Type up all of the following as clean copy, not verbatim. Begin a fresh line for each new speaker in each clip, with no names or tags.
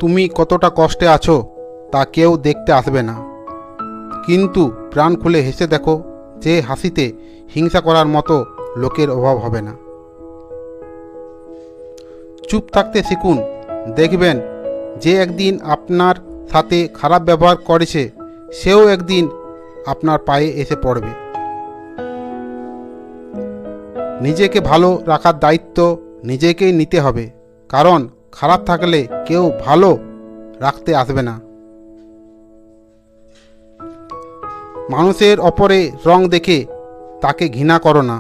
তুমি কতটা কষ্টে আছো তা কেউ দেখতে আসবে না, কিন্তু প্রাণ খুলে হেসে দেখো, যে হাসিতে হিংসা করার মতো লোকের অভাব হবে না। চুপ থাকতে শিখুন, দেখবেন যে একদিন আপনার সাথে খারাপ ব্যবহার করেছে সেও একদিন আপনার পায়ে এসে পড়বে। নিজেকে ভালো রাখার দায়িত্ব নিজেকেই নিতে হবে, কারণ খারাপ থাকলে কেউ ভালো রাখতে আসবে না। মানুষের অপরে রং দেখে তাকে ঘৃণা করো না,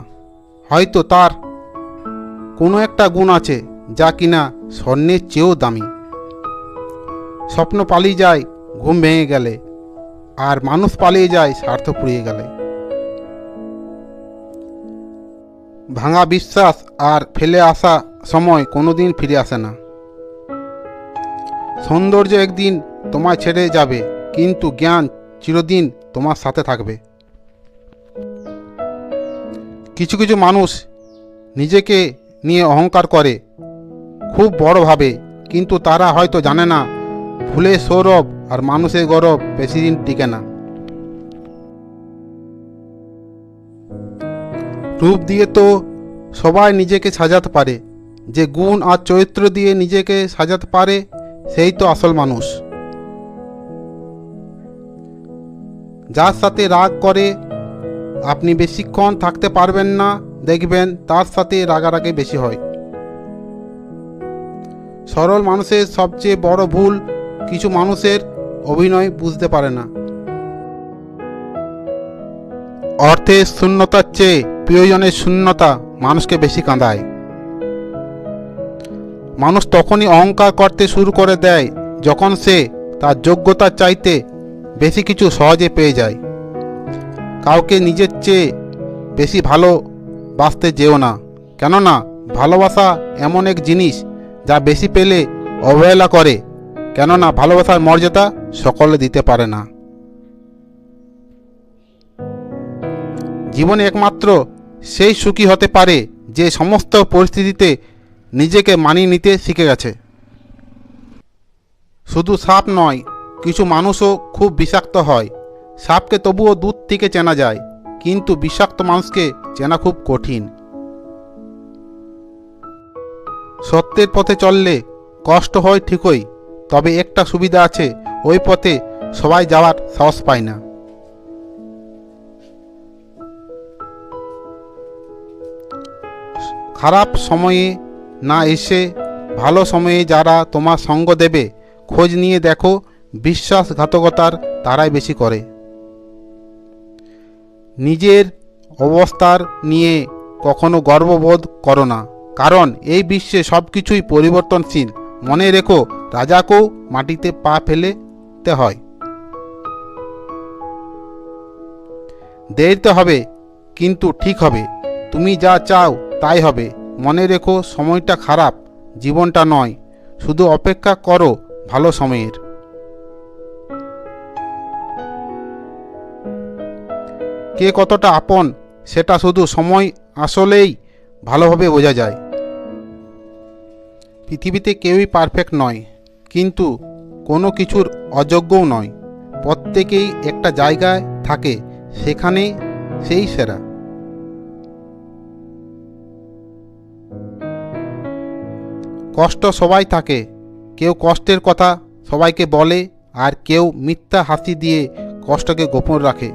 হয়তো তার কোনো একটা গুণ আছে যা কিনা স্বর্ণের চেয়েও দামি। স্বপ্ন পালিয়ে যায় ঘুম ভেঙে গেলে, আর মানুষ পালিয়ে যায় স্বার্থ ফুরিয়ে গেলে। ভাঙা বিশ্বাস আর ফেলে আসা সময় কোনোদিন ফিরে আসে না। সৌন্দর্য একদিন তোমায় ছেড়ে যাবে, কিন্তু জ্ঞান চিরদিন তোমার সাথে থাকবে। কিছু কিছু মানুষ নিজেকে নিয়ে অহংকার করে, খুব বড় ভাবে, কিন্তু তারা হয়তো জানে না ফুলের সৌরভ আর মানুষের গৌরব বেশি দিন টিকে না। রূপ দিয়ে তো সবাই নিজেকে সাজাতে পারে, যে গুণ আর চরিত্র দিয়ে নিজেকে সাজাতে পারে সেই তো আসল মানুষ। যার সাথে রাগ করে আপনি বেশিক্ষণ থাকতে পারবেন না, দেখবেন তার সাথে রাগারাগি বেশি হয়। সরল মানুষের সবচেয়ে বড় ভুল কিছু মানুষের অভিনয় বুঝতে পারে না। অর্থের শূন্যতার চেয়ে প্রিয়জনের শূন্যতা মানুষকে বেশি কাঁদায়। মানুষ তখনই অহংকার করতে শুরু করে দেয় যখন সে তার যোগ্যতার চাইতে বেশি কিছু সহজে পেয়ে যায়। কাউকে নিজের চেয়ে বেশি ভালোবাসতে যেও না, কেননা ভালোবাসা এমন এক জিনিস যা বেশি পেলে অবহেলা করে, কেননা ভালোবাসার মর্যাদা সকলে দিতে পারে না। জীবনে একমাত্র সেই সুখী হতে পারে যে সমস্ত পরিস্থিতিতে নিজেকে মানিয়ে নিতে শিখে গেছে। শুধু সাপ নয়, কিছু মানুষও খুব বিষাক্ত হয়। সাপকে তবুও দূর থেকে চেনা যায়, কিন্তু বিষাক্ত মানুষকে চেনা খুব কঠিন। সত্যের পথে চললে কষ্ট হয় ঠিকই, তবে একটা সুবিধা আছে, ওই পথে সবাই যাওয়ার সাহস পায় না। খারাপ সময়ে না এসে ভালো সময়ে যারা তোমার সঙ্গ দেবে, খোঁজ নিয়ে দেখো, বিশ্বাসঘাতকতার তারাই বেশি করে। নিজের অবস্থার নিয়ে কখনো গর্ববোধ করো না, কারণ এই বিশ্বে সব কিছুই পরিবর্তনশীল। মনে রেখো, রাজাকেও মাটিতে পা ফেলতে হয়। দেরিতে হবে, কিন্তু ঠিক হবে। তুমি যা চাও তাই হবে। মনে রেখো, সময়টা খারাপ, জীবনটা নয়। শুধু অপেক্ষা করো ভালো সময়ের। কে কতটা আপন সেটা শুধু সময় আসলেই ভালোভাবে বোঝা যায়। পৃথিবীতে কেউই পারফেক্ট নয়, কিন্তু কোনো কিছুর অযোগ্যও নয়। প্রত্যেকেই একটা জায়গায় থাকে, সেখানে সেই সেরা। কষ্ট সবাই থাকে, কেউ কষ্টের কথা সবাইকে বলে, আর কেউ মিথ্যা হাসি দিয়ে কষ্টকে গোপন রাখে।